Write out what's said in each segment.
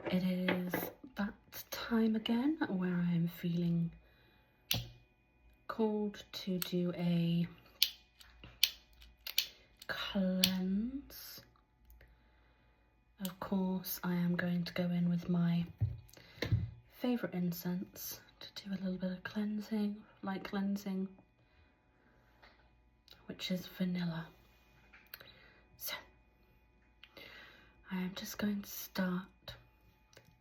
It is that time again where I'm feeling called to do a cleanse. Of course, I am going to go in with my favourite incense to do a little bit of cleansing, light cleansing, which is vanilla. So, I am just going to start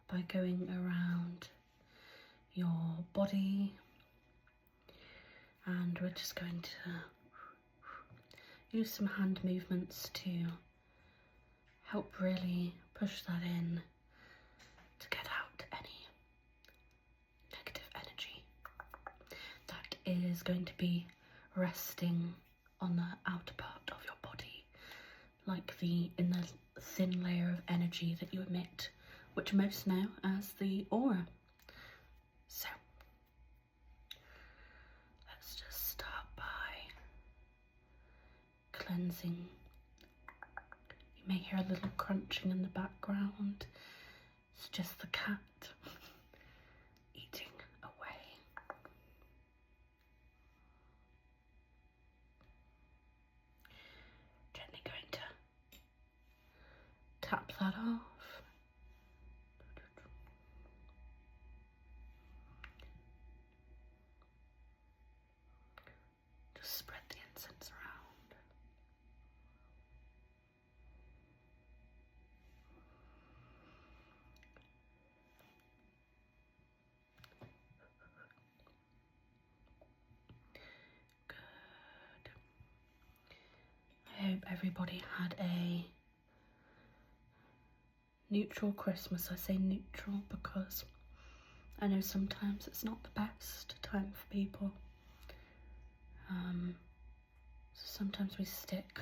by going around your body, and we're just going to use some hand movements to help really push that in to get out any negative energy that is going to be resting on the outer part of your body, like in the thin layer of energy that you emit, which most know as the aura. So let's just start by cleansing. You may hear a little crunching in the background. It's just the cat eating away. Gently going to tap that off. Just spread the incense around. Good. I hope everybody had a neutral Christmas. I say neutral because I know sometimes it's not the best time for people. So sometimes we stick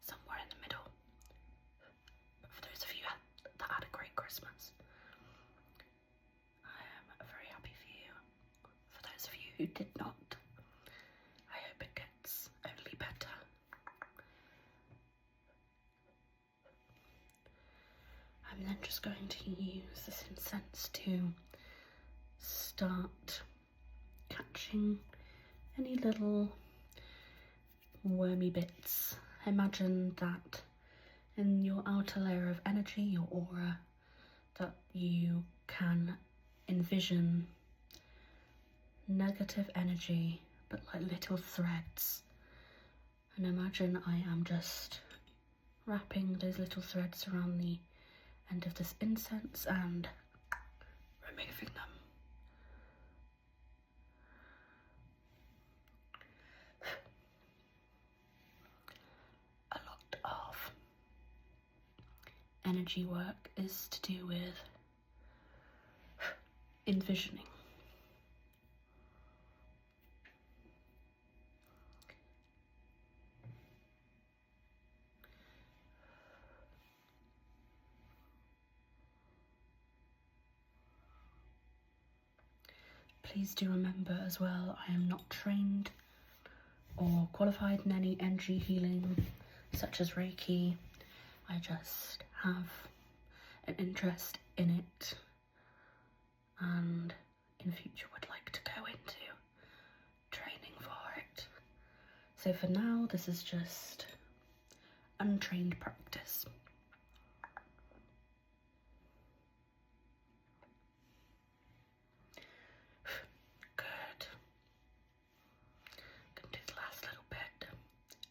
somewhere in the middle. But for those of you that had a great Christmas, I am very happy for you. For those of you who did not, I hope it gets only better. I'm then just going to use this incense to start catching any little wormy bits. Imagine that in your outer layer of energy, your aura, that you can envision negative energy, but like little threads. And imagine I am just wrapping those little threads around the end of this incense and removing them. A lot of energy work is to do with envisioning. Please do remember as well, I am not trained or qualified in any energy healing such as Reiki. I just have an interest in it and in future would like to go into training for it. So for now, this is just untrained practice.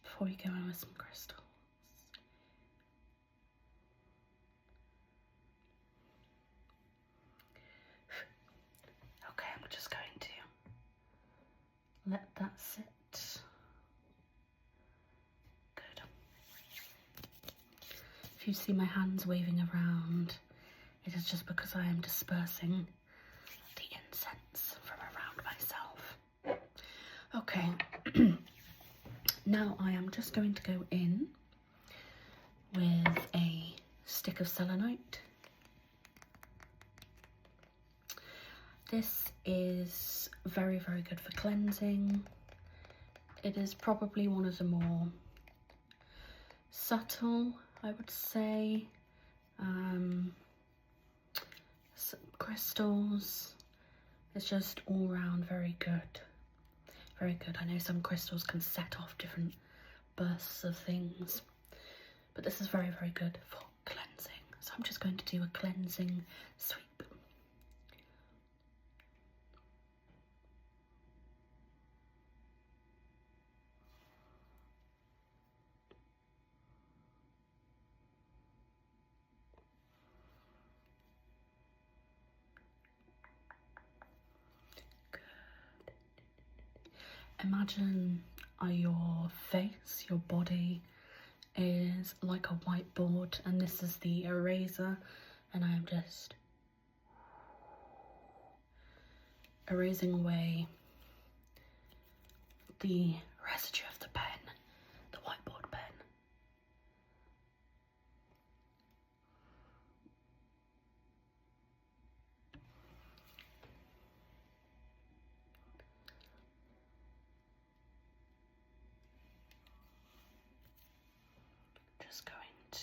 Before we go in with some crystals. Okay, I'm just going to let that sit. Good. If you see my hands waving around, it is just because I am dispersing the incense from around myself. Okay. Now I am just going to go in with a stick of selenite. This is very, very good for cleansing. It is probably one of the more subtle, I would say, crystals. It's just all round very good. Very good. I know some crystals can set off different bursts of things, but this is very, very good for cleansing. So I'm just going to do a cleansing sweep. Imagine your face, your body is like a whiteboard, and this is the eraser, and I am just erasing away the residue of the pen, the whiteboard pen. Just going to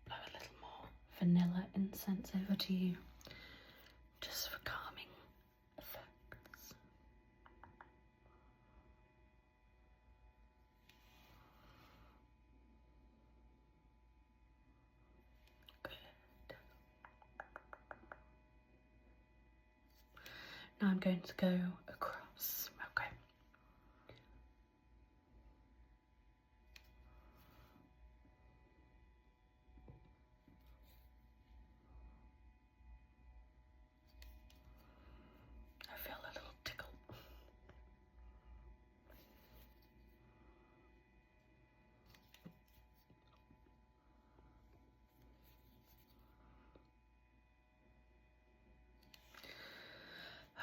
blow a little more vanilla incense over to you, just for calming effects. Good. Now I'm going to go across. Okay. I feel a little tickle.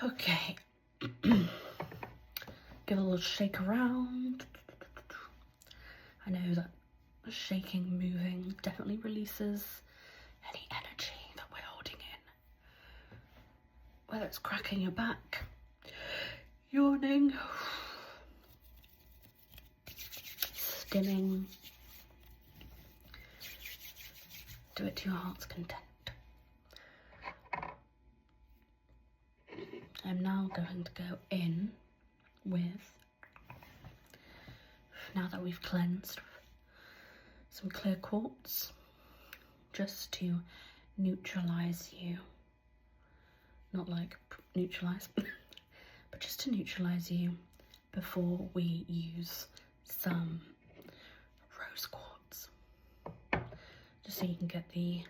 Okay. Give a little shake around. I know that shaking, moving definitely releases any energy that we're holding in. Whether it's cracking your back, yawning, stimming. Do it to your heart's content. I'm now going to go in with, now that we've cleansed, some clear quartz, just to neutralise you. Not like neutralise, but just to neutralise you before we use some rose quartz. Just so you can get the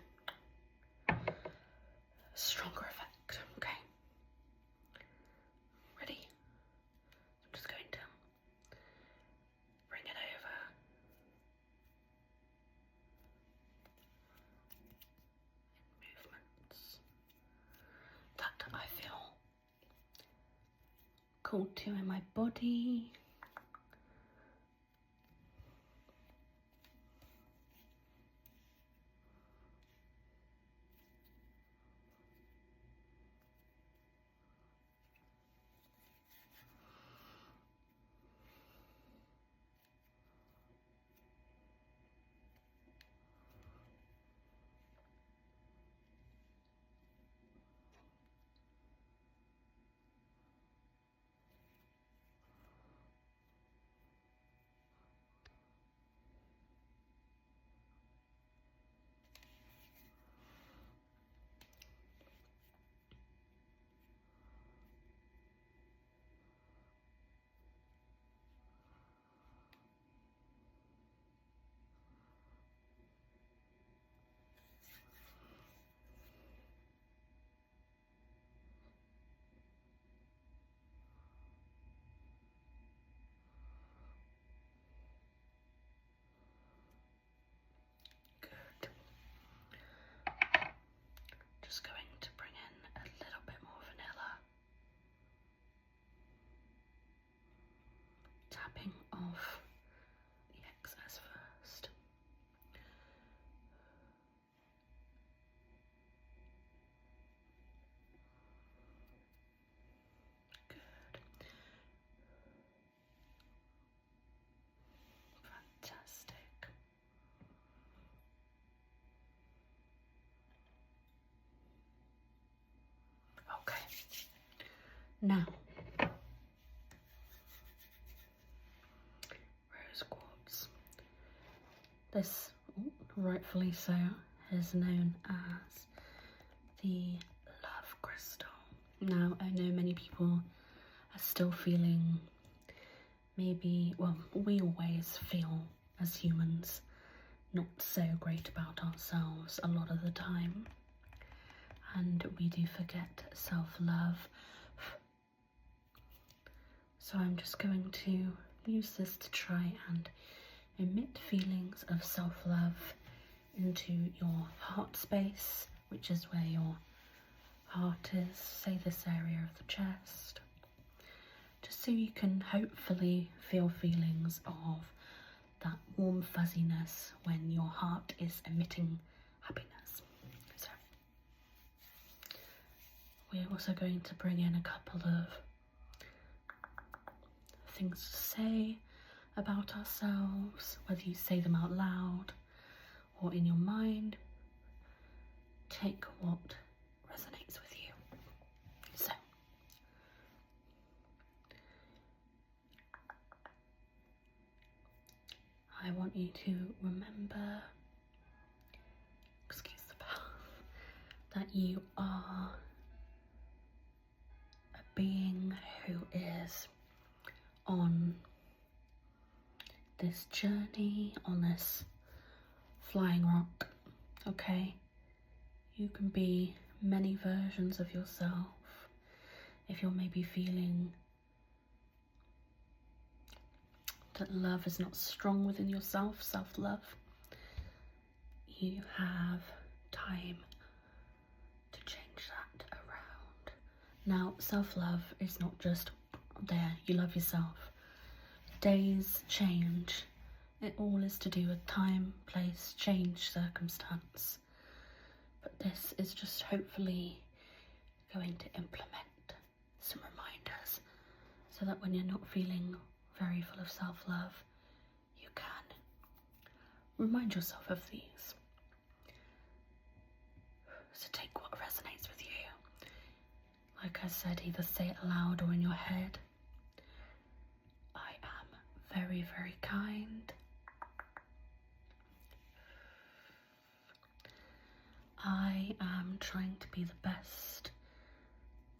stronger effect, okay? Ready? I'm just going to bring it over. Movements that I feel called to in my body. Now, rose quartz. This, rightfully so, is known as the love crystal. Now, I know many people are still feeling maybe, well, we always feel as humans not so great about ourselves a lot of the time, and we do forget self-love. So I'm just going to use this to try and emit feelings of self-love into your heart space, which is where your heart is, say this area of the chest, just so you can hopefully feel feelings of that warm fuzziness when your heart is emitting happiness. So we're also going to bring in a couple of things to say about ourselves, whether you say them out loud or in your mind. Take what resonates with you. So, I want you to remember, excuse the bell, that you are a being who is on this journey, on this flying rock, okay? You can be many versions of yourself. If you're maybe feeling that love is not strong within yourself, self-love, you have time to change that around. Now, self-love is not just there, you love yourself. Days change. It all is to do with time, place, change, circumstance. But this is just hopefully going to implement some reminders so that when you're not feeling very full of self-love, you can remind yourself of these. So take what resonates with you. Like I said, either say it aloud or in your head. I am very, very kind. I am trying to be the best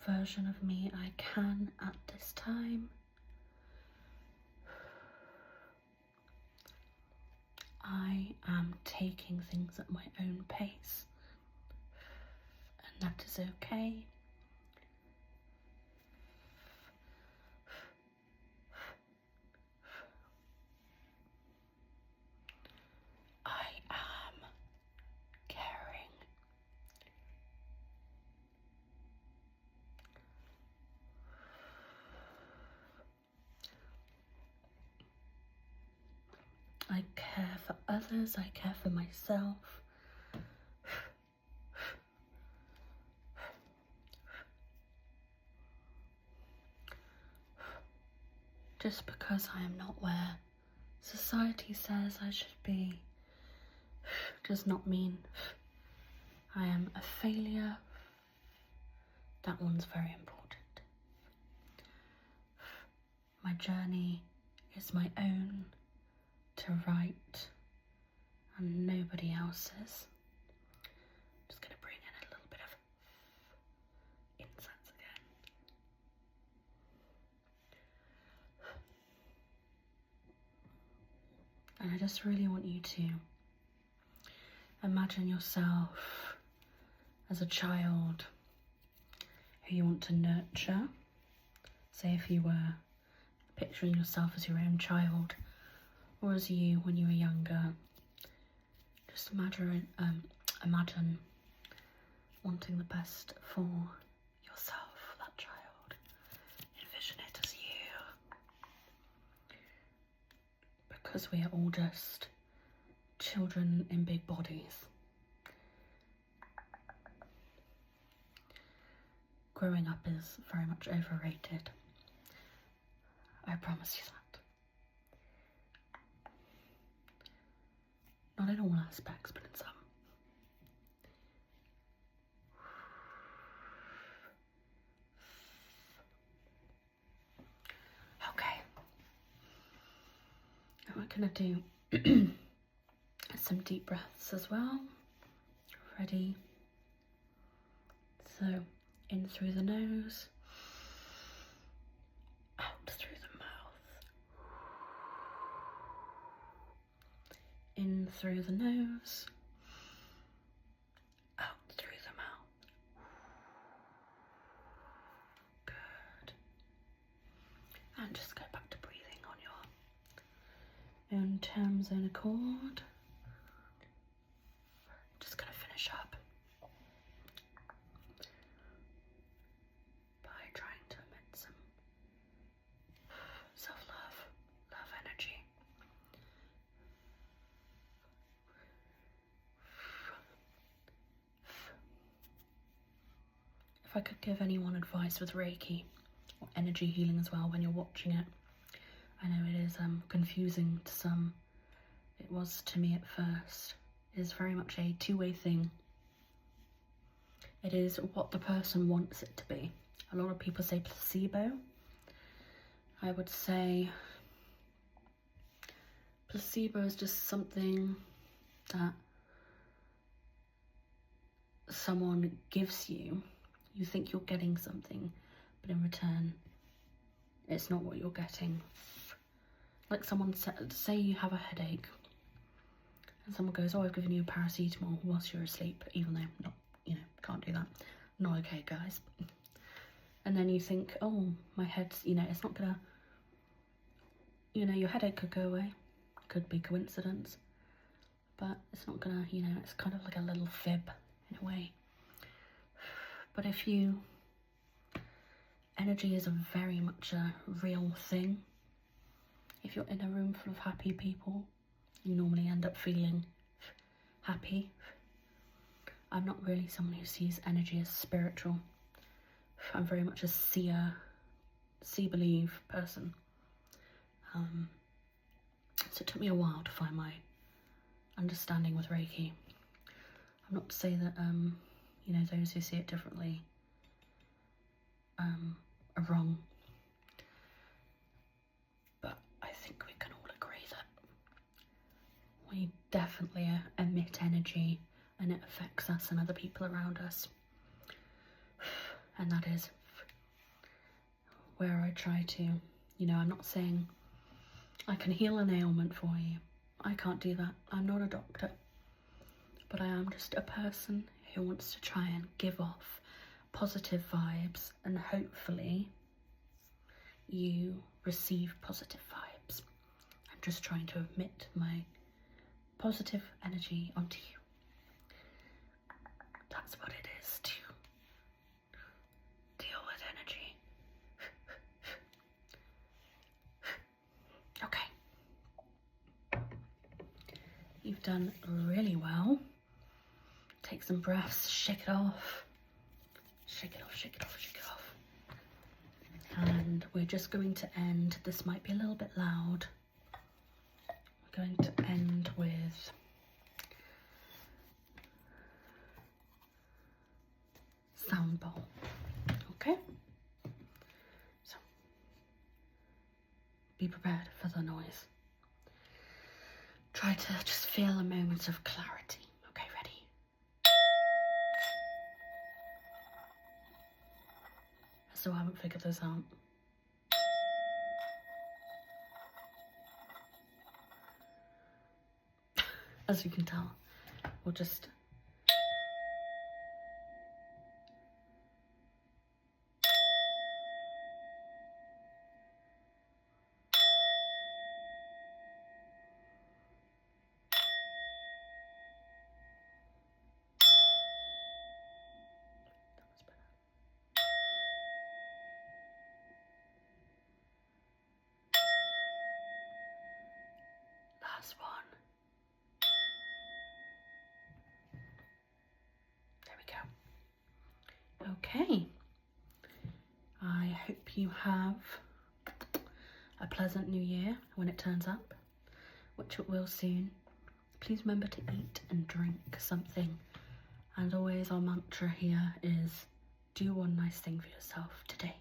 version of me I can at this time. I am taking things at my own pace, and that is okay. I am caring. I care for others, I care for myself. Just because I am not where society says I should be does not mean I am a failure. That one's very important. My journey is my own to write and nobody else's. Just going to bring in a little bit of incense again. And I just really want you to imagine yourself as a child who you want to nurture. Say if you were picturing yourself as your own child, or as you when you were younger. Just imagine wanting the best for yourself, that child. Envision it as you. Because we are all just children in big bodies. Growing up is very much overrated. I promise you that. Not in all aspects, but in some. going to do some deep breaths as well. Ready? So, in through the nose, out through the mouth. In through the nose, out through the mouth. Good. And just go back to breathing on your own terms and accord. Just going to finish up by trying to emit some self-love, love energy. If I could give anyone advice with Reiki or energy healing as well when you're watching it, I know it is confusing to some. It was to me at first. It is very much a two-way thing. It is what the person wants it to be. A lot of people say placebo. I would say placebo is just something that someone gives you. You think you're getting something, but in return, it's not what you're getting. Like someone said, say you have a headache, and someone goes, oh, I've given you a paracetamol whilst you're asleep, even though, not, can't do that. Not okay, guys. And then you think, oh, my head's, it's not gonna, your headache could go away. Could be coincidence. But it's not gonna, it's kind of like a little fib in a way. But if energy is very much a real thing. If you're in a room full of happy people, you normally end up feeling happy. I'm not really someone who sees energy as spiritual. I'm very much a see-believe person. So it took me a while to find my understanding with Reiki. I'm not to say that, those who see it differently are wrong. But I think we can all agree that we definitely emit energy and it affects us and other people around us. And that is where I try to, I'm not saying I can heal an ailment for you. I can't do that. I'm not a doctor. But I am just a person who wants to try and give off positive vibes, and hopefully you receive positive vibes. I'm just trying to emit my positive energy onto you. That's what it is to deal with energy. Okay. You've done really well. Take some breaths, shake it off. Shake it off, shake it off, shake it off. And we're just going to end, this might be a little bit loud. We're going to end with sound bowl. Okay? So, be prepared for the noise. Try to just feel a moment of clarity. Okay, ready? I still haven't figured this out. As you can tell, we'll just last one. There we go. Okay. I hope you have a pleasant new year when it turns up, which it will soon. Please remember to eat and drink something. And always our mantra here is do one nice thing for yourself today.